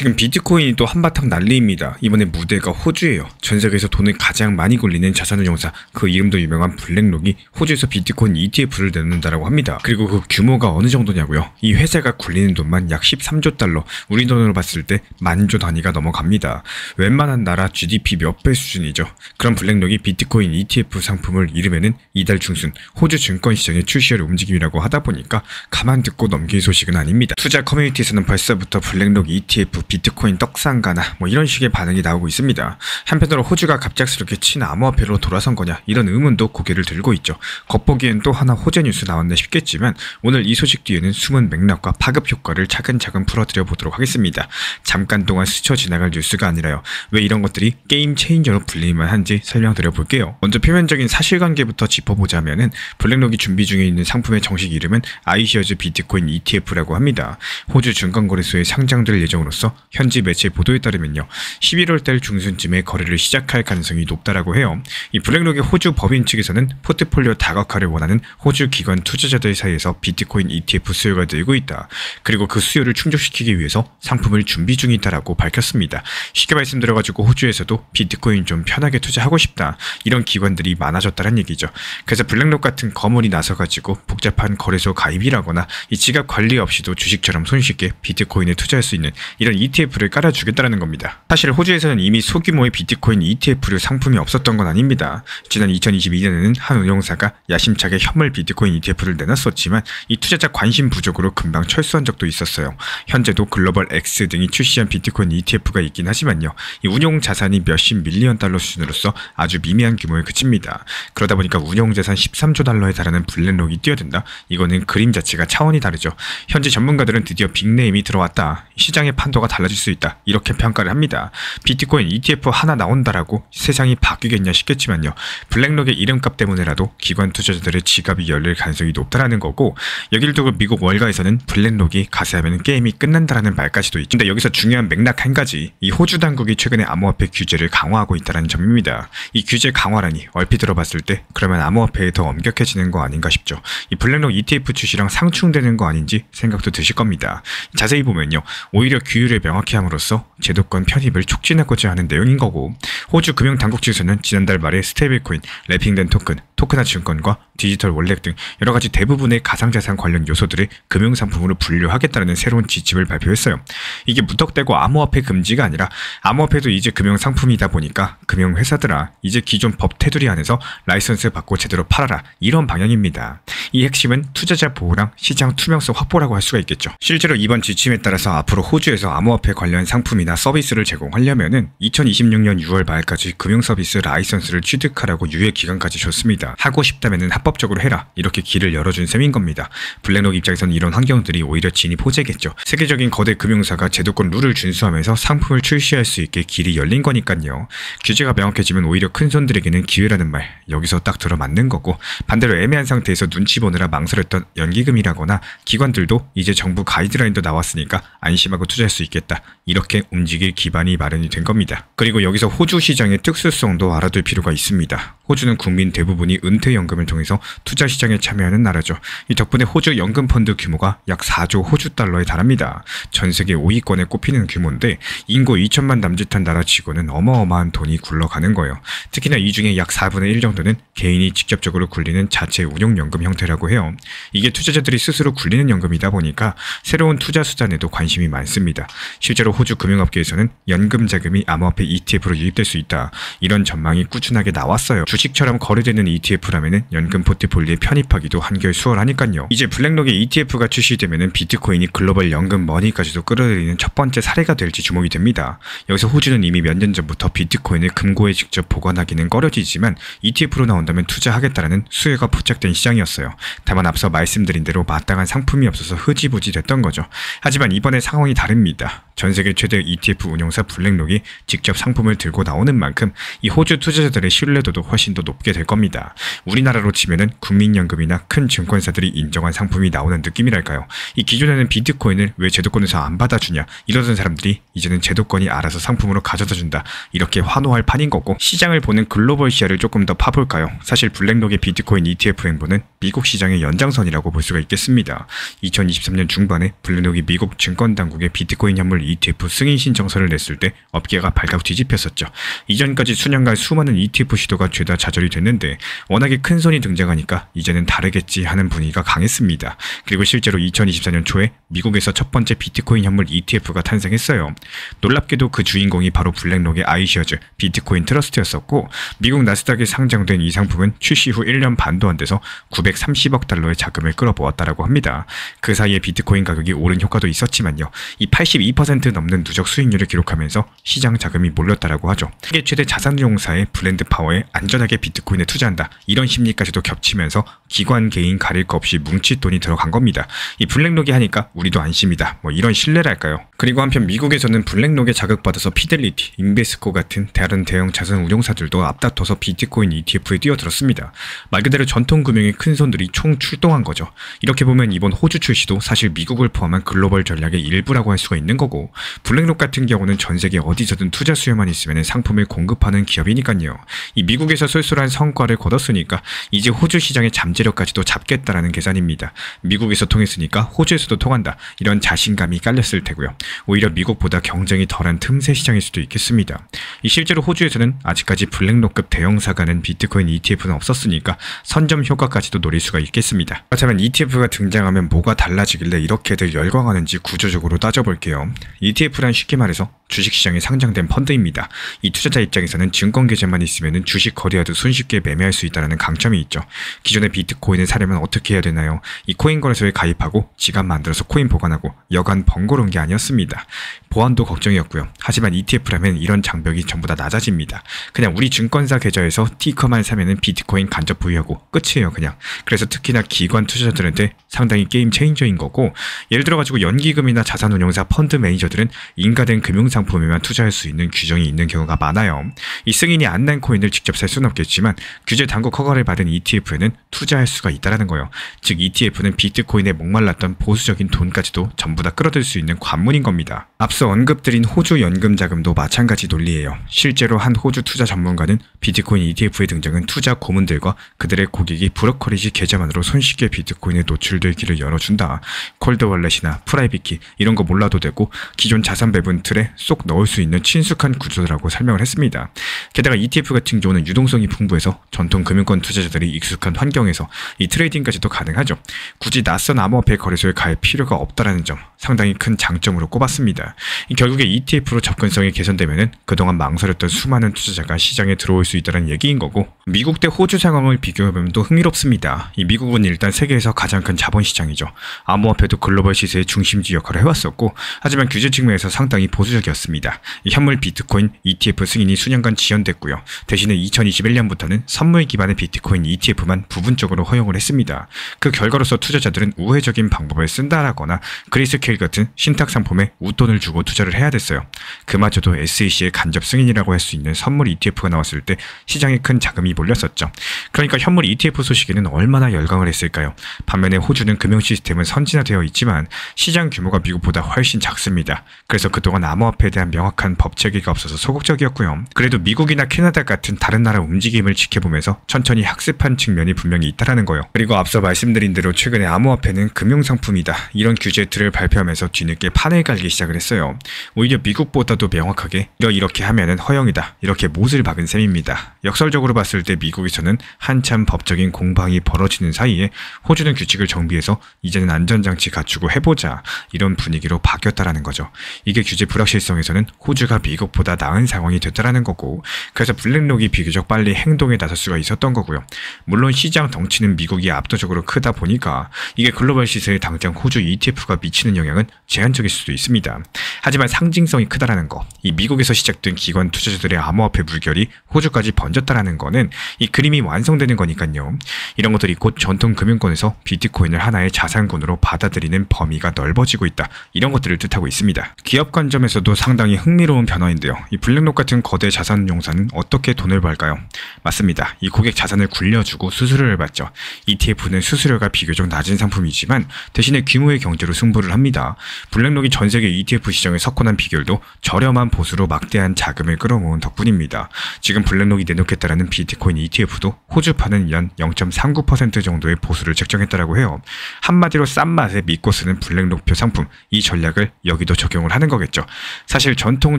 지금 비트코인이 또 한바탕 난리입니다. 이번에 무대가 호주예요. 전 세계에서 돈을 가장 많이 굴리는 자산운용사, 그 이름도 유명한 블랙록이 호주에서 비트코인 ETF를 내놓는다라고 합니다. 그리고 그 규모가 어느 정도냐고요? 이 회사가 굴리는 돈만 약 13조 달러, 우리 돈으로 봤을 때 만조 단위가 넘어갑니다. 웬만한 나라 GDP 몇 배 수준이죠. 그럼 블랙록이 비트코인 ETF 상품을 이름에는 이달 중순 호주 증권시장에 출시할 움직임이라고 하다 보니까 가만 듣고 넘길 소식은 아닙니다. 투자 커뮤니티에서는 벌써부터 블랙록 ETF 비트코인 떡상가나 이런 식의 반응이 나오고 있습니다. 한편으로 호주가 갑작스럽게 친암호화폐로 돌아선 거냐 이런 의문도 고개를 들고 있죠. 겉보기엔 또 하나 호재 뉴스 나왔나 싶겠지만 오늘 이 소식 뒤에는 숨은 맥락과 파급 효과를 차근차근 풀어드려 보도록 하겠습니다. 잠깐 동안 스쳐 지나갈 뉴스가 아니라요. 왜 이런 것들이 게임 체인저로 불릴만 한지 설명드려 볼게요. 먼저 표면적인 사실관계부터 짚어보자면은 블랙록이 준비 중에 있는 상품의 정식 이름은 iShares 비트코인 ETF라고 합니다. 호주 증권거래소에 상장될 예정으로서 현지 매체 보도에 따르면요, 11월 달 중순쯤에 거래를 시작할 가능성이 높다라고 해요. 이 블랙록의 호주 법인 측에서는 포트폴리오 다각화를 원하는 호주 기관 투자자들 사이에서 비트코인 ETF 수요가 늘고 있다. 그리고 그 수요를 충족시키기 위해서 상품을 준비 중이다라고 밝혔습니다. 쉽게 말씀드려가지고 호주에서도 비트코인 좀 편하게 투자하고 싶다, 이런 기관들이 많아졌다는 얘기죠. 그래서 블랙록 같은 거물이 나서가지고 복잡한 거래소 가입이라거나 이 지갑 관리 없이도 주식처럼 손쉽게 비트코인에 투자할 수 있는 이런 ETF를 깔아주겠다는 겁니다. 사실 호주에서는 이미 소규모의 비트코인 ETF류 상품이 없었던 건 아닙니다. 지난 2022년에는 한 운용사가 야심차게 현물 비트코인 ETF를 내놨었지만 이 투자자 관심 부족으로 금방 철수한 적도 있었어요. 현재도 글로벌 X 등이 출시한 비트코인 ETF가 있긴 하지만요, 이 운용 자산이 몇십 밀리언 달러 수준으로서 아주 미미한 규모에 그칩니다. 그러다 보니까 운용 자산 13조 달러에 달하는 블랙록이 뛰어든다? 이거는 그림 자체가 차원이 다르죠. 현재 전문가들은 드디어 빅네임이 들어왔다, 시장의 판도가 달라질 수 있다, 이렇게 평가를 합니다. 비트코인 ETF 하나 나온다라고 세상이 바뀌겠냐 싶겠지만요, 블랙록의 이름값 때문에라도 기관 투자자들의 지갑이 열릴 가능성이 높다라는 거고, 여길 두고 미국 월가에서는 블랙록이 가세하면 게임이 끝난다라는 말까지도 있죠. 근데 여기서 중요한 맥락 한 가지, 이 호주 당국이 최근에 암호화폐 규제를 강화하고 있다는 점입니다. 이 규제 강화라니 얼핏 들어봤을 때 그러면 암호화폐에 더 엄격해지는 거 아닌가 싶죠. 이 블랙록 ETF 출시랑 상충되는 거 아닌지 생각도 드실 겁니다. 자세히 보면요, 오히려 규율을 명확히 함으로써 제도권 편입을 촉진하고자 하는 내용인 거고, 호주 금융당국 측에서는 지난달 말에 스테이블코인, 래핑된 토큰, 토크나 증권과 디지털 월렛 등 여러가지 대부분의 가상자산 관련 요소들을 금융상품으로 분류하겠다는 새로운 지침을 발표했어요. 이게 무턱대고 암호화폐 금지가 아니라 암호화폐도 이제 금융상품이다 보니까 금융회사들아 이제 기존 법 테두리 안에서 라이선스 받고 제대로 팔아라, 이런 방향입니다. 이 핵심은 투자자 보호랑 시장 투명성 확보라고 할 수가 있겠죠. 실제로 이번 지침에 따라서 앞으로 호주에서 암호화폐 관련 상품이나 서비스를 제공하려면은 2026년 6월 말까지 금융서비스 라이선스를 취득하라고 유예 기간까지 줬습니다. 하고 싶다면은 합법적으로 해라, 이렇게 길을 열어준 셈인 겁니다. 블랙록 입장에서는 이런 환경들이 오히려 진입 호재겠죠. 세계적인 거대 금융사가 제도권 룰을 준수하면서 상품을 출시할 수 있게 길이 열린 거니까요. 규제가 명확해지면 오히려 큰 손들에게는 기회라는 말 여기서 딱 들어맞는 거고, 반대로 애매한 상태에서 눈치 보느라 망설였던 연기금이라거나 기관들도 이제 정부 가이드라인도 나왔으니까 안심하고 투자할 수 있겠다, 이렇게 움직일 기반이 마련이 된 겁니다. 그리고 여기서 호주 시장의 특수성도 알아둘 필요가 있습니다. 호주는 국민 대부분이 은퇴연금을 통해서 투자시장에 참여하는 나라죠. 이 덕분에 호주 연금펀드 규모가 약 4조 호주 달러에 달합니다. 전 세계 5위권에 꼽히는 규모인데 인구 2천만 남짓한 나라치고는 어마어마한 돈이 굴러가는 거예요. 특히나 이 중에 약 4분의 1 정도는 개인이 직접적으로 굴리는 자체 운용연금 형태라고 해요. 이게 투자자들이 스스로 굴리는 연금이다 보니까 새로운 투자 수단에도 관심이 많습니다. 실제로 호주 금융업계에서는 연금 자금이 암호화폐 ETF로 유입될 수 있다, 이런 전망이 꾸준하게 나왔어요. 주식처럼 거래되는 ETF라면은 연금 포트폴리오에 편입하기도 한결 수월하니까요. 이제 블랙록의 ETF가 출시되면은 비트코인이 글로벌 연금 머니까지도 끌어들이는 첫 번째 사례가 될지 주목이 됩니다. 여기서 호주는 이미 몇 년 전부터 비트코인을 금고에 직접 보관하기는 꺼려지지만 ETF로 나온다면 투자하겠다라는 수요가 포착된 시장이었어요. 다만 앞서 말씀드린 대로 마땅한 상품이 없어서 흐지부지 됐던 거죠. 하지만 이번에 상황이 다릅니다. 전 세계 최대 ETF 운용사 블랙록이 직접 상품을 들고 나오는 만큼 이 호주 투자자들의 신뢰도도 훨씬 더 높게 될 겁니다. 우리나라로 치면 있으면은 국민연금이나 큰 증권사들이 인정한 상품이 나오는 느낌이랄까요. 이 기존에는 비트코인을 왜 제도권에서 안 받아주냐 이러던 사람들이 이제는 제도권이 알아서 상품으로 가져다 준다, 이렇게 환호할 판인 거고, 시장을 보는 글로벌 시야를 조금 더 파볼까요? 사실 블랙록의 비트코인 ETF 행보는 미국 시장의 연장선이라고 볼 수가 있겠습니다. 2023년 중반에 블랙록이 미국 증권당국의 비트코인 현물 ETF 승인 신청서를 냈을 때 업계가 발칵 뒤집혔었죠. 이전까지 수년간 수많은 ETF 시도가 죄다 좌절이 됐는데 워낙에 큰 손이 등장하니까 이제는 다르겠지 하는 분위기가 강했습니다. 그리고 실제로 2024년 초에 미국에서 첫 번째 비트코인 현물 ETF가 탄생했어요. 놀랍게도 그 주인공이 바로 블랙록의 아이셔즈 비트코인 트러스트였었고, 미국 나스닥에 상장된 이 상품은 출시 후 1년 반도 안 돼서 930억 달러의 자금을 끌어모았다라고 합니다. 그 사이에 비트코인 가격이 오른 효과도 있었지만요, 이 82% 넘는 누적 수익률을 기록하면서 시장 자금이 몰렸다라고 하죠. 세계 최대 자산운용사의 브랜드 파워에 안전하게 비트코인에 투자한다, 이런 심리까지도 겹치면서 기관 개인 가릴 거 없이 뭉칫돈이 들어간 겁니다. 이 블랙록이 하니까 우리도 안심이다, 뭐 이런 신뢰랄까요. 그리고 한편 미국에서는 블랙록에 자극받아서 피델리티, 인베스코 같은 다른 대형 자산 운용사들도 앞다퉈서 비트코인 ETF에 뛰어들었습니다. 말 그대로 전통 금융의 큰 손들이 총 출동한 거죠. 이렇게 보면 이번 호주 출시도 사실 미국을 포함한 글로벌 전략의 일부라고 할 수가 있는 거고, 블랙록 같은 경우는 전 세계 어디서든 투자 수요만 있으면 상품을 공급하는 기업이니까요. 이 미국에서 쏠쏠한 성과를 거뒀으니까 이제 호주 시장의 잠재력까지도 잡겠다라는 계산입니다. 미국에서 통했으니까 호주에서도 통한다, 이런 자신감이 깔렸을 테고요. 오히려 미국보다 경쟁이 덜한 틈새 시장일 수도 있겠습니다. 이 실제로 호주에서는 아직까지 블랙록급 대형사가 낸 비트코인 ETF는 없었으니까 선점 효과까지도 노릴 수가 있겠습니다. 그렇다면 ETF가 등장하면 뭐가 달라지길래 이렇게들 열광하는지 구조적으로 따져볼게요. ETF란 쉽게 말해서 주식시장에 상장된 펀드입니다. 이 투자자 입장에서는 증권 계좌만 있으면 주식 거래하듯 손쉽게 매매할 수 있다는 강점이 있죠. 기존의 비트코인을 사려면 어떻게 해야 되나요? 이 코인 거래소에 가입하고 지갑 만들어서 코인 보관하고 여간 번거로운 게 아니었습니다. 보안도 걱정이었고요. 하지만 ETF라면 이런 장벽이 전부 다 낮아집니다. 그냥 우리 증권사 계좌에서 티커만 사면은 비트코인 간접 보유하고 끝이에요, 그냥. 그래서 특히나 기관 투자자들한테 상당히 게임 체인저인 거고, 예를 들어가지고 연기금이나 자산운용사 펀드 매니저들은 인가된 금융상품에만 투자할 수 있는 규정이 있는 경우가 많아요. 이 승인이 안 난 코인을 직접 살 수는 없겠지만 규제 당국 허가를 받은 ETF에는 투자할 수가 있다는 거예요. 즉 ETF는 비트코인에 목말랐던 보수적인 돈까지도 전부 다 끌어들 수 있는 관문인 겁니다. 앞서 언급드린 호주 연금 자금도 마찬가지 논리예요. 실제로 한 호주 투자 전문가는 비트코인 ETF의 등장은 투자 고문들과 그들의 고객이 브로커리지 계좌만으로 손쉽게 비트코인에 노출될 길을 열어준다. 콜드 월렛이나 프라이빗키 이런 거 몰라도 되고 기존 자산 배분 틀에 쏙 넣을 수 있는 친숙한 구조라고 설명을 했습니다. 게다가 ETF 같은 경우는 유동성이 풍부해서 전통 금융권 투자자들이 익숙한 환경에서 이 트레이딩까지도 가능하죠. 굳이 낯선 암호화폐 거래소에 갈 필요가 없다는 점 상당히 큰 장점으로 꼽았습니다. 결국에 ETF로 접근성이 개선되면 그동안 망설였던 수많은 투자자가 시장에 들어올 수 있다는 얘기인 거고, 미국 대 호주 상황을 비교해보면 또 흥미롭습니다. 이 미국은 일단 세계에서 가장 큰 자본시장이죠. 암호화폐도 글로벌 시세의 중심지 역할을 해왔었고, 하지만 규제 측면에서 상당히 보수적이었습니다. 이 현물 비트코인 ETF 승인이 수년간 지연됐고요. 대신에 2021년부터는 선물 기반의 비트코인 ETF만 부분적으로 허용을 했습니다. 그 결과로서 투자자들은 우회적인 방법을 쓴다라거나 그리스케일 같은 신탁 상품에 웃돈을 주고 투자를 해야 됐어요. 그마저도 SEC의 간접 승인이라고 할 수 있는 선물 ETF가 나왔을 때 시장에 큰 자금이 몰렸었죠. 그러니까 현물 ETF 소식에는 얼마나 열광을 했을까요? 반면에 호주는 금융 시스템은 선진화되어 있지만 시장 규모가 미국보다 훨씬 작습니다. 그래서 그동안 암호화폐에 대한 명확한 법 체계가 없어서 소극적이었고요. 그래도 미국이나 캐나다 같은 다른 나라 움직임을 지켜보면서 천천히 학습한 측면이 분명히 있다는 거예요. 그리고 앞서 말씀드린 대로 최근에 암호화폐는 금융상품이다, 이런 규제 틀을 발표하면서 뒤늦게 판을 갈기 시작을 했어요. 오히려 미국보다도 명확하게 이렇게 하면은 허용이다, 이렇게 못을 박은 셈입니다. 역설적으로 봤을 때 미국에서는 한참 법적인 공방이 벌어지는 사이에 호주는 규칙을 정비해서 이제는 안전장치 갖추고 해보자, 이런 분위기로 바뀌었다라는 거죠. 이게 규제 불확실성에서는 호주가 미국보다 나은 상황이 됐다라는 거고, 그래서 블랙록이 비교적 빨리 행동에 나설 수가 있었던 거고요. 물론 시장 덩치는 미국이 압도적으로 크다 보니까 이게 글로벌 시세에 당장 호주 ETF가 미치는 영향은 제한적일 수도 있습니다. 하지만 상징성이 크다라는 거, 이 미국에서 시작된 기업 기관 투자자들의 암호화폐 물결이 호주까지 번졌다라는 거는 이 그림이 완성되는 거니까요. 이런 것들이 곧 전통 금융권에서 비트코인을 하나의 자산군으로 받아들이는 범위가 넓어지고 있다. 이런 것들을 뜻하고 있습니다. 기업 관점에서도 상당히 흥미로운 변화인데요. 이 블랙록 같은 거대 자산운용사는 어떻게 돈을 벌까요? 맞습니다. 이 고객 자산을 굴려주고 수수료를 받죠. ETF는 수수료가 비교적 낮은 상품이지만 대신에 규모의 경제로 승부를 합니다. 블랙록이 전 세계 ETF 시장에 석권한 비결도 저렴한 보수로 막대한 자금을 끌어모은 덕분입니다. 지금 블랙록이 내놓겠다라는 비트코인 ETF도 호주파는 연 0.39% 정도의 보수를 책정했다라고 해요. 한마디로 싼 맛에 믿고 쓰는 블랙록표 상품, 이 전략을 여기도 적용을 하는 거겠죠. 사실 전통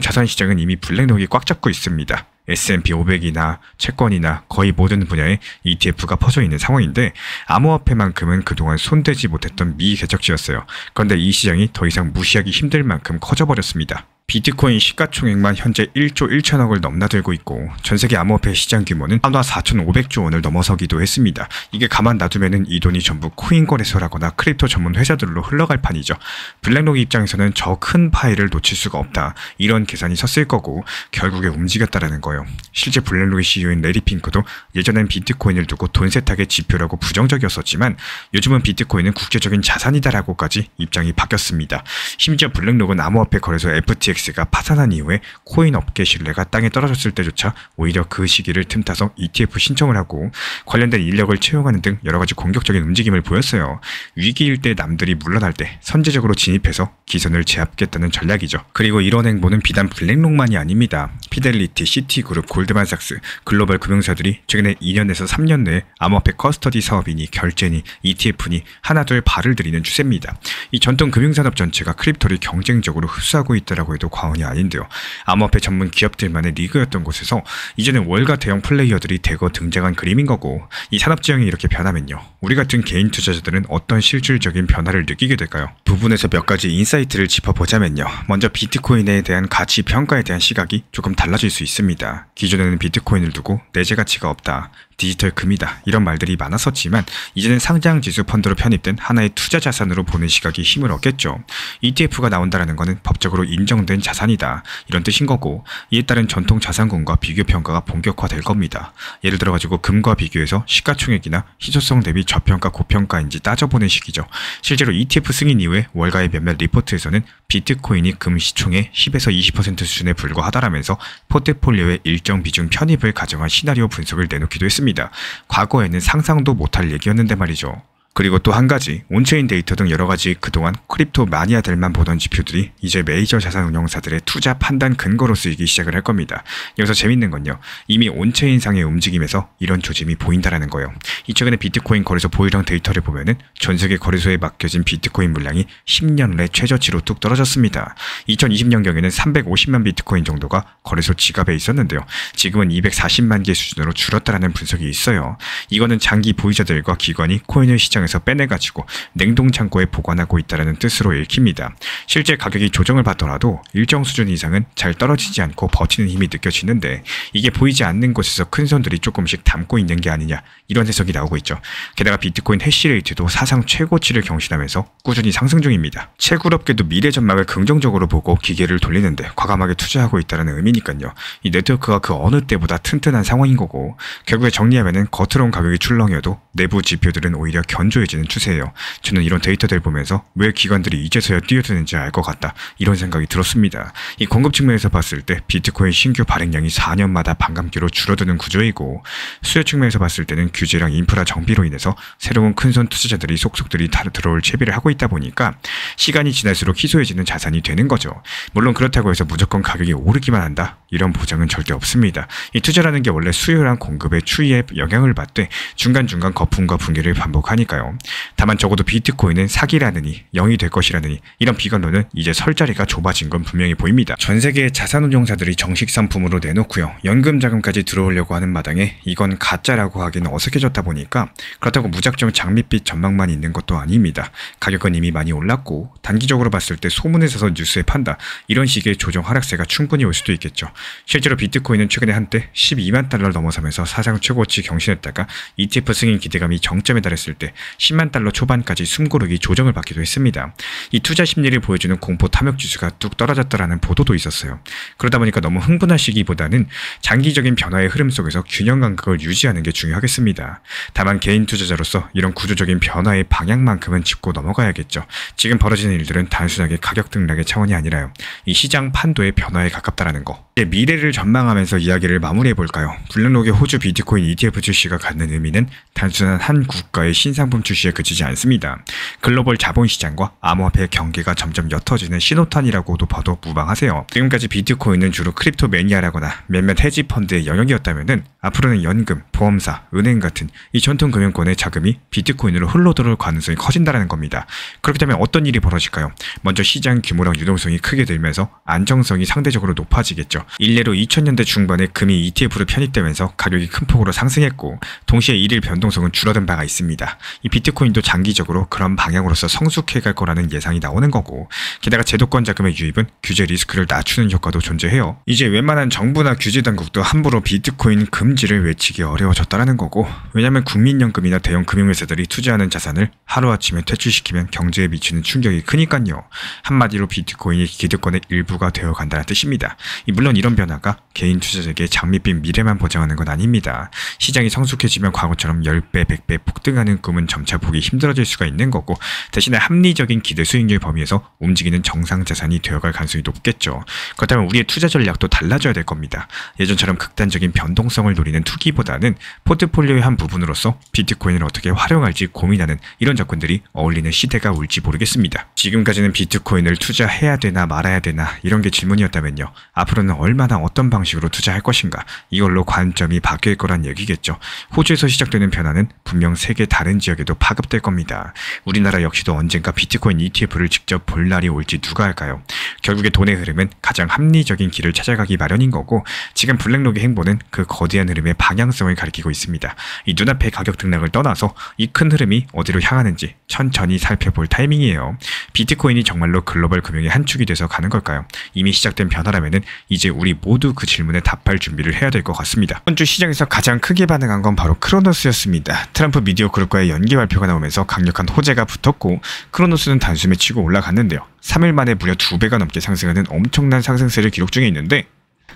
자산 시장은 이미 블랙록이 꽉 잡고 있습니다. S&P 500이나 채권이나 거의 모든 분야에 ETF가 퍼져 있는 상황인데 암호화폐만큼은 그동안 손대지 못했던 미개척지였어요. 그런데 이 시장이 더 이상 무시하기 힘들 만큼 커져버렸습니다. 비트코인 시가총액만 현재 1조 1천억을 넘나들고 있고 전세계 암호화폐 시장 규모는 한화 4,500조 원을 넘어서기도 했습니다. 이게 가만 놔두면은 이 돈이 전부 코인 거래소라거나 크립토 전문 회사들로 흘러갈 판이죠. 블랙록 입장에서는 저 큰 파일을 놓칠 수가 없다. 이런 계산이 섰을 거고 결국에 움직였다라는 거예요. 실제 블랙록의 CEO인 레리 핑크도 예전엔 비트코인을 두고 돈 세탁의 지표라고 부정적이었었지만 요즘은 비트코인은 국제적인 자산이다라고까지 입장이 바뀌었습니다. 심지어 블랙록은 암호화폐 거래소 FTX가 파산한 이후에 코인 업계 신뢰가 땅에 떨어졌을 때조차 오히려 그 시기를 틈타서 ETF 신청을 하고 관련된 인력을 채용하는 등 여러가지 공격적인 움직임을 보였어요. 위기일 때 남들이 물러날 때 선제적으로 진입해서 기선을 제압하겠다는 전략이죠. 그리고 이런 행보는 비단 블랙록만이 아닙니다. 피델리티, 시티그룹, 골드만삭스, 글로벌 금융사들이 최근에 2년에서 3년 내에 암호화폐 커스터디 사업이니 결제니 ETF니 하나둘 발을 들이는 추세입니다. 이 전통 금융산업 전체가 크립토를 경쟁적으로 흡수하고 있다라고 해도 과언이 아닌데요. 암호화폐 전문 기업들만의 리그였던 곳에서 이제는 월가 대형 플레이어들이 대거 등장한 그림인 거고 이 산업지형이 이렇게 변하면요. 우리 같은 개인 투자자들은 어떤 실질적인 변화를 느끼게 될까요? 부분에서 몇 가지 인사이트를 짚어보자면요. 먼저 비트코인에 대한 가치 평가에 대한 시각이 조금 달라질 수 있습니다. 기존에는 비트코인을 두고 내재 가치가 없다. 디지털 금이다 이런 말들이 많았었지만 이제는 상장지수 펀드로 편입된 하나의 투자 자산으로 보는 시각이 힘을 얻겠죠. ETF가 나온다는 것은 법적으로 인정된 자산이다 이런 뜻인 거고 이에 따른 전통 자산군과 비교 평가가 본격화될 겁니다. 예를 들어 가지고 금과 비교해서 시가총액이나 희소성 대비 저평가 고평가인지 따져보는 시기죠. 실제로 ETF 승인 이후에 월가의 몇몇 리포트에서는 비트코인이 금 시총의 10에서 20% 수준에 불과하다라면서 포트폴리오의 일정 비중 편입을 가정한 시나리오 분석을 내놓기도 했습니다. 과거에는 상상도 못할 얘기였는데 말이죠. 그리고 또 한 가지, 온체인 데이터 등 여러 가지 그동안 크립토 마니아들만 보던 지표들이 이제 메이저 자산 운용사들의 투자 판단 근거로 쓰이기 시작을 할 겁니다. 여기서 재밌는 건요. 이미 온체인상의 움직임에서 이런 조짐이 보인다라는 거예요. 최근에 비트코인 거래소 보유량 데이터를 보면은 전 세계 거래소에 맡겨진 비트코인 물량이 10년 내 최저치로 뚝 떨어졌습니다. 2020년경에는 350만 비트코인 정도가 거래소 지갑에 있었는데요. 지금은 240만 개 수준으로 줄었다라는 분석이 있어요. 이거는 장기 보유자들과 기관이 코인을 시장에서 빼내가지고 냉동창고에 보관하고 있다는 뜻으로 읽힙니다. 실제 가격이 조정을 받더라도 일정 수준 이상은 잘 떨어지지 않고 버티는 힘이 느껴지는데 이게 보이지 않는 곳에서 큰 손들이 조금씩 담고 있는 게 아니냐 이런 해석이 나오고 있죠. 게다가 비트코인 해시레이트도 사상 최고치를 경신하면서 꾸준히 상승 중입니다. 채굴업계도 미래 전망을 긍정적으로 보고 기계를 돌리는데 과감하게 투자하고 있다는 의미니까요. 이 네트워크가 그 어느 때보다 튼튼한 상황인 거고 결국에 정리하면은 겉으론 가격이 출렁여도 내부 지표들은 오히려 견조해지는 추세예요. 저는 이런 데이터들 보면서 왜 기관들이 이제서야 뛰어드는지 알 것 같다 이런 생각이 들었습니다. 이 공급 측면에서 봤을 때 비트코인 신규 발행량이 4년마다 반감기로 줄어드는 구조이고 수요 측면에서 봤을 때는 규제랑 인프라 정비로 인해서 새로운 큰손 투자자들이 속속들이 들어올 채비를 하고 있다 보니까 시간이 지날수록 희소해지는 자산이 되는 거죠. 물론 그렇다고 해서 무조건 가격이 오르기만 한다 이런 보장은 절대 없습니다. 이 투자라는 게 원래 수요랑 공급의 추이에 영향을 받되 중간중간 거품과 붕괴를 반복하니까요. 다만 적어도 비트코인은 사기라느니 0이 될 것이라느니 이런 비관론은 이제 설 자리가 좁아진 건 분명히 보입니다. 전 세계의 자산운용사들이 정식 상품으로 내놓고요. 연금 자금까지 들어오려고 하는 마당에 이건 가짜라고 하기는 어색해졌다 보니까 그렇다고 무작정 장밋빛 전망만 있는 것도 아닙니다. 가격은 이미 많이 올랐고 단기적으로 봤을 때 소문에 서서 뉴스에 판다 이런 식의 조정 하락세가 충분히 올 수도 있겠죠. 실제로 비트코인은 최근에 한때 12만 달러를 넘어서면서 사상 최고치 경신했다가 ETF 승인 기대감이 정점에 달했을 때 10만 달러 초반까지 숨고르기 조정을 받기도 했습니다. 이 투자 심리를 보여주는 공포 탐욕 지수가 뚝 떨어졌다라는 보도도 있었어요. 그러다 보니까 너무 흥분하시기보다는 장기적인 변화의 흐름 속에서 균형 감각을 유지하는 게 중요하겠습니다. 다만 개인 투자자로서 이런 구조적인 변화의 방향만큼은 짚고 넘어가야겠죠. 지금 벌어지는 일들은 단순하게 가격 등락의 차원이 아니라요. 이 시장 판도의 변화에 가깝다라는 거. 이제 미래를 전망하면서 이야기를 마무리해볼까요? 블랙록의 호주 비트코인 ETF 출시가 갖는 의미는 단순한 한 국가의 신상품 출시에 그치지 않습니다. 글로벌 자본시장과 암호화폐 경계가 점점 옅어지는 신호탄이라고도 봐도 무방하세요. 지금까지 비트코인은 주로 크립토 매니아라거나 몇몇 헤지펀드의 영역이었다면은 앞으로는 연금, 보험사, 은행 같은 이 전통 금융권의 자금이 비트코인으로 흘러들어올 가능성이 커진다는 겁니다. 그렇게 되면 어떤 일이 벌어질까요? 먼저 시장 규모랑 유동성이 크게 들면서 안정성이 상대적으로 높아지겠죠. 일례로 2000년대 중반에 금이 ETF로 편입되면서 가격이 큰 폭으로 상승했고 동시에 일일 변동성은 줄어든 바가 있습니다. 이 비트코인도 장기적으로 그런 방향으로서 성숙해갈 거라는 예상이 나오는 거고 게다가 제도권 자금의 유입은 규제 리스크를 낮추는 효과도 존재해요. 이제 웬만한 정부나 규제 당국도 함부로 비트코인 금지를 외치기 어려워졌다는 거고 왜냐면 국민연금이나 대형 금융회사들이 투자하는 자산을 하루아침에 퇴출시키면 경제에 미치는 충격이 크니까요. 한마디로 비트코인이 기득권의 일부가 되어간다는 뜻입니다. 물론 이런 변화가 개인 투자자에게 장밋빛 미래만 보장하는 건 아닙니다. 시장이 성숙해지면 과거처럼 10배, 100배 폭등하는 꿈은 점차 보기 힘들어질 수가 있는 거고 대신에 합리적인 기대 수익률 범위에서 움직이는 정상 자산이 되어갈 가능성이 높겠죠. 그렇다면 우리의 투자 전략도 달라져야 될 겁니다. 예전처럼 극단적인 변동성을 노리는 투기보다는 포트폴리오의 한 부분으로서 비트코인을 어떻게 활용할지 고민하는 이런 접근들이 어울리는 시대가 올지 모르겠습니다. 지금까지는 비트코인을 투자해야 되나 말아야 되나 이런 게 질문이었다면요. 앞으로는 얼마나 어떤 방식으로 투자할 것인가 이걸로 관점이 바뀔 거란 얘기겠죠. 호주에서 시작되는 변화는 분명 세계 다른 지역에도 파급될 겁니다. 우리나라 역시도 언젠가 비트코인 ETF를 직접 볼 날이 올지 누가 할까요? 결국에 돈의 흐름은 가장 합리적인 길을 찾아가기 마련인 거고 지금 블랙록의 행보는 그 거대한 흐름의 방향성을 가리키고 있습니다. 이 눈앞의 가격 등락을 떠나서 이 큰 흐름이 어디로 향하는지 천천히 살펴볼 타이밍이에요. 비트코인이 정말로 글로벌 금융의 한 축이 돼서 가는 걸까요? 이미 시작된 변화라면은 이제 우리 모두 그 질문에 답할 준비를 해야 될 것 같습니다. 이번 주 시장에서 가장 크게 반응한 건 바로 크로노스였습니다. 트럼프 미디어 그룹과의 연계 발표가 나오면서 강력한 호재가 붙었고 크로노스는 단숨에 치고 올라갔는데요. 3일 만에 무려 2배가 넘게 상승하는 엄청난 상승세를 기록 중에 있는데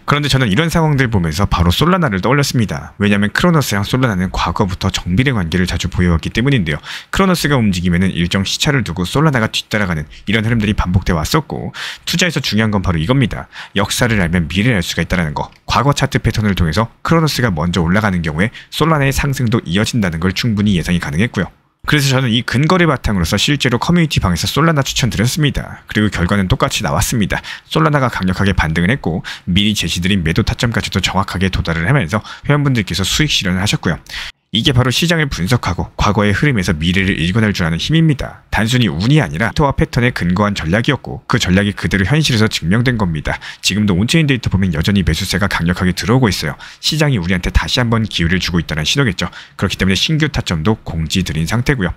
그런데 저는 이런 상황들 보면서 바로 솔라나를 떠올렸습니다. 왜냐하면 크로노스랑 솔라나는 과거부터 정비례 관계를 자주 보여왔기 때문인데요. 크로노스가 움직이면 일정 시차를 두고 솔라나가 뒤따라가는 이런 흐름들이 반복돼 왔었고 투자에서 중요한 건 바로 이겁니다. 역사를 알면 미래를 알 수가 있다는 거. 과거 차트 패턴을 통해서 크로노스가 먼저 올라가는 경우에 솔라나의 상승도 이어진다는 걸 충분히 예상이 가능했고요. 그래서 저는 이 근거를 바탕으로서 실제로 커뮤니티 방에서 솔라나 추천드렸습니다. 그리고 결과는 똑같이 나왔습니다. 솔라나가 강력하게 반등을 했고 미리 제시드린 매도 타점까지도 정확하게 도달을 하면서 회원분들께서 수익 실현을 하셨고요. 이게 바로 시장을 분석하고 과거의 흐름에서 미래를 읽어낼 줄 아는 힘입니다. 단순히 운이 아니라 데이터와 패턴에 근거한 전략이었고 그 전략이 그대로 현실에서 증명된 겁니다. 지금도 온체인 데이터 보면 여전히 매수세가 강력하게 들어오고 있어요. 시장이 우리한테 다시 한번 기회를 주고 있다는 신호겠죠. 그렇기 때문에 신규 타점도 공지 드린 상태고요.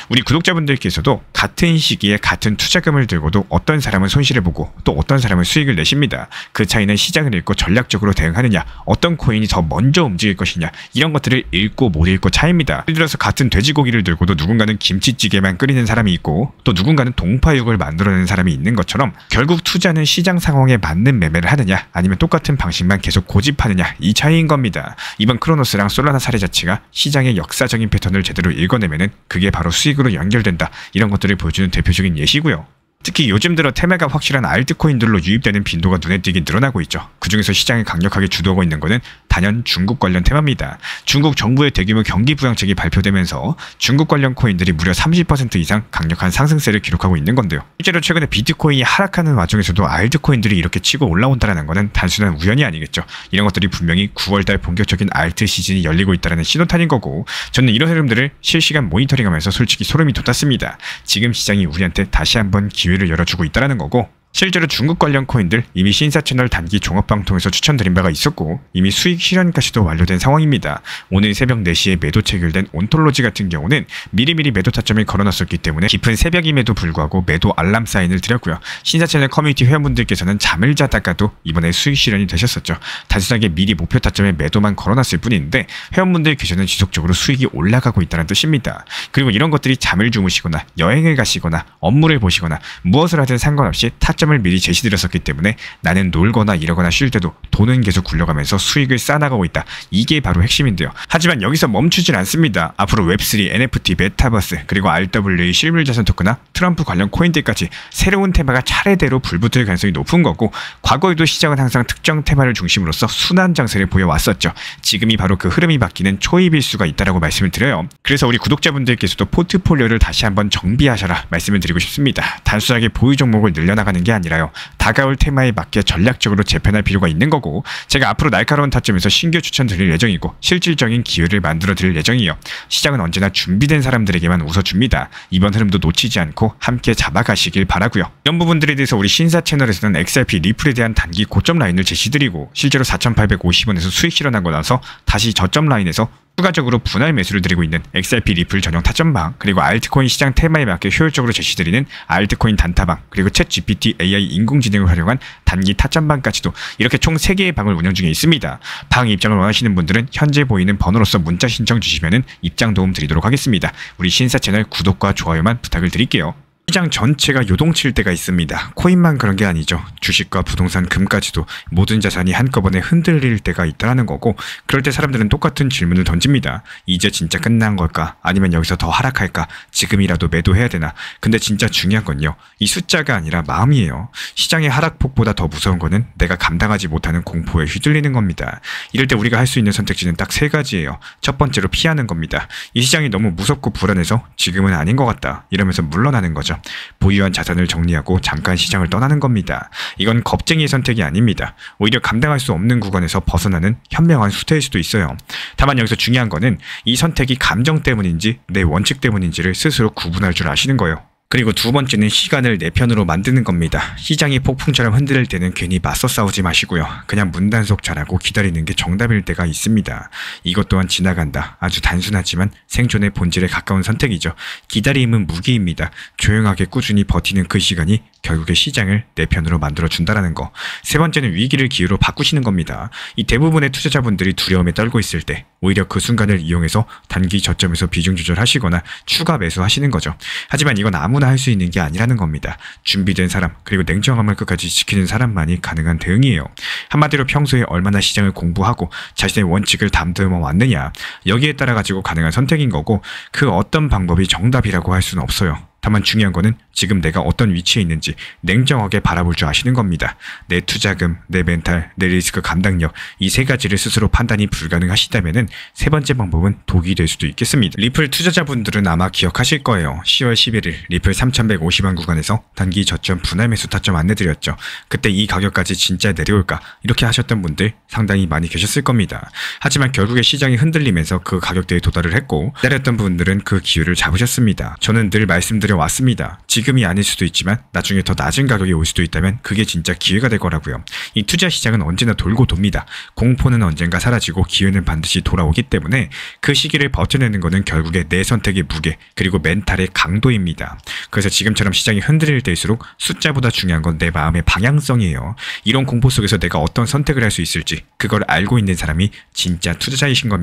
우리 구독자분들께서도 같은 시기에 같은 투자금을 들고도 어떤 사람은 손실을 보고 또 어떤 사람은 수익을 내십니다. 그 차이는 시장을 읽고 전략적으로 대응하느냐, 어떤 코인이 더 먼저 움직일 것이냐 이런 것들을 읽고 못 읽고 차이입니다. 예를 들어서 같은 돼지고기를 들고도 누군가는 김치찌개만 끓이는 사람이 있고 또 누군가는 동파육을 만들어내는 사람이 있는 것처럼 결국 투자는 시장 상황에 맞는 매매를 하느냐 아니면 똑같은 방식만 계속 고집하느냐 이 차이인 겁니다. 이번 크로노스랑 솔라나 사례 자체가 시장의 역사적인 패턴을 제대로 읽어내면은 그게 바로 수익으로 연결된다 이런 것들을 보여주는 대표적인 예시고요. 특히 요즘 들어 테마가 확실한 알트코인들로 유입되는 빈도가 눈에 띄게 늘어나고 있죠. 그중에서 시장을 강력하게 주도하고 있는 것은 단연 중국 관련 테마입니다. 중국 정부의 대규모 경기 부양책이 발표되면서 중국 관련 코인들이 무려 30% 이상 강력한 상승세를 기록하고 있는 건데요. 실제로 최근에 비트코인이 하락하는 와중에서도 알트코인들이 이렇게 치고 올라온다는 것은 단순한 우연이 아니겠죠. 이런 것들이 분명히 9월달 본격적인 알트 시즌이 열리고 있다는 신호탄인 거고 저는 이런 흐름들을 실시간 모니터링하면서 솔직히 소름이 돋았습니다. 지금 시장이 우리한테 다시 한번 기회를 열어주고 있다는 거고 실제로 중국 관련 코인들 이미 신사 채널 단기 종업방 통해서 추천드린 바가 있었고 이미 수익 실현까지도 완료된 상황입니다. 오늘 새벽 4시에 매도 체결된 온톨로지 같은 경우는 미리미리 매도 타점을 걸어놨었기 때문에 깊은 새벽임에도 불구하고 매도 알람 사인을 드렸고요. 신사 채널 커뮤니티 회원분들께서는 잠을 자다가도 이번에 수익 실현이 되셨었죠. 단순하게 미리 목표 타점에 매도만 걸어놨을 뿐인데 회원분들께서는 지속적으로 수익이 올라가고 있다는 뜻입니다. 그리고 이런 것들이 잠을 주무시거나 여행을 가시거나 업무를 보시거나 무엇을 하든 상관없이 타점을 미리 제시드렸었기 때문에 나는 놀거나 이러거나 쉴 때도 돈은 계속 굴려가면서 수익을 쌓아나가고 있다. 이게 바로 핵심인데요. 하지만 여기서 멈추진 않습니다. 앞으로 웹3, NFT, 메타버스, 그리고 RWA 실물자산 토크나 트럼프 관련 코인들까지 새로운 테마가 차례대로 불붙을 가능성이 높은 거고 과거에도 시장은 항상 특정 테마를 중심으로서 순환 장세를 보여왔었죠. 지금이 바로 그 흐름이 바뀌는 초입일 수가 있다고 말씀을 드려요. 그래서 우리 구독자분들께서도 포트폴리오를 다시 한번 정비하셔라 말씀을 드리고 싶습니다. 단순하게 보유 종목을 늘려나가는 게 아니라요. 다가올 테마에 맞게 전략적으로 재편할 필요가 있는 거고 제가 앞으로 날카로운 타점에서 신규 추천드릴 예정이고 실질적인 기회를 만들어 드릴 예정이에요. 시장은 언제나 준비된 사람들에게만 웃어줍니다. 이번 흐름도 놓치지 않고 함께 잡아가시길 바라고요. 이런 부분들에 대해서 우리 신사 채널에서는 XRP 리플에 대한 단기 고점 라인을 제시드리고 실제로 4,850원에서 수익 실현하고 나서 다시 저점 라인에서 추가적으로 분할 매수를 드리고 있는 XRP 리플 전용 타점방, 그리고 알트코인 시장 테마에 맞게 효율적으로 제시드리는 알트코인 단타방, 그리고 챗 GPT AI 인공지능을 활용한 단기 타점방까지도 이렇게 총 3개의 방을 운영 중에 있습니다. 방 입장을 원하시는 분들은 현재 보이는 번호로서 문자 신청 주시면 입장 도움 드리도록 하겠습니다. 우리 신사 채널 구독과 좋아요만 부탁을 드릴게요. 시장 전체가 요동칠 때가 있습니다. 코인만 그런 게 아니죠. 주식과 부동산, 금까지도 모든 자산이 한꺼번에 흔들릴 때가 있다는 거고 그럴 때 사람들은 똑같은 질문을 던집니다. 이제 진짜 끝난 걸까? 아니면 여기서 더 하락할까? 지금이라도 매도해야 되나? 근데 진짜 중요한 건요. 이 숫자가 아니라 마음이에요. 시장의 하락폭보다 더 무서운 거는 내가 감당하지 못하는 공포에 휘둘리는 겁니다. 이럴 때 우리가 할 수 있는 선택지는 딱 3가지예요. 첫 번째로 피하는 겁니다. 이 시장이 너무 무섭고 불안해서 지금은 아닌 것 같다. 이러면서 물러나는 거죠. 보유한 자산을 정리하고 잠깐 시장을 떠나는 겁니다. 이건 겁쟁이의 선택이 아닙니다. 오히려 감당할 수 없는 구간에서 벗어나는 현명한 수태일 수도 있어요. 다만 여기서 중요한 거는 이 선택이 감정 때문인지 내 원칙 때문인지를 스스로 구분할 줄 아시는 거예요. 그리고 두 번째는 시간을 내 편으로 만드는 겁니다. 시장이 폭풍처럼 흔들릴 때는 괜히 맞서 싸우지 마시고요. 그냥 문단속 잘하고 기다리는 게 정답일 때가 있습니다. 이것 또한 지나간다. 아주 단순하지만 생존의 본질에 가까운 선택이죠. 기다림은 무기입니다. 조용하게 꾸준히 버티는 그 시간이 결국에 시장을 내 편으로 만들어준다는 거. 세 번째는 위기를 기회로 바꾸시는 겁니다. 이 대부분의 투자자분들이 두려움에 떨고 있을 때 오히려 그 순간을 이용해서 단기 저점에서 비중 조절하시거나 추가 매수하시는 거죠. 하지만 이건 아무나 할 수 있는 게 아니라는 겁니다. 준비된 사람 그리고 냉정함을 끝까지 지키는 사람만이 가능한 대응이에요. 한마디로 평소에 얼마나 시장을 공부하고 자신의 원칙을 담듬어 왔느냐 여기에 따라 가지고 가능한 선택인 거고 그 어떤 방법이 정답이라고 할 수는 없어요. 다만 중요한 거는 지금 내가 어떤 위치에 있는지 냉정하게 바라볼 줄 아시는 겁니다. 내 투자금, 내 멘탈, 내 리스크 감당력 이 3가지를 스스로 판단이 불가능하시다면 세 번째 방법은 독이 될 수도 있겠습니다. 리플 투자자분들은 아마 기억하실 거예요. 10월 11일 리플 3,150원 구간에서 단기 저점 분할 매수 타점 안내드렸죠. 그때 이 가격까지 진짜 내려올까 이렇게 하셨던 분들 상당히 많이 계셨을 겁니다. 하지만 결국에 시장이 흔들리면서 그 가격대에 도달을 했고 기다렸던 분들은 그 기회를 잡으셨습니다. 저는 늘 말씀드려왔습니다. 지금이 아닐 수도 있지만 나중에 더 낮은 가격이 올 수도 있다면 그게 진짜 기회가 될 거라고요. 이 투자 시장은 언제나 돌고 돕니다. 공포는 언젠가 사라지고 기회는 반드시 돌아오기 때문에 그 시기를 버텨내는 것은 결국에 내 선택의 무게 그리고 멘탈의 강도입니다. 그래서 지금처럼 시장이 흔들릴 때일수록 숫자보다 중요한 건 내 마음의 방향성이에요. 이런 공포 속에서 내가 어떤 선택을 할 수 있을지 그걸 알고 있는 사람이 진짜 투자자이신 겁니다.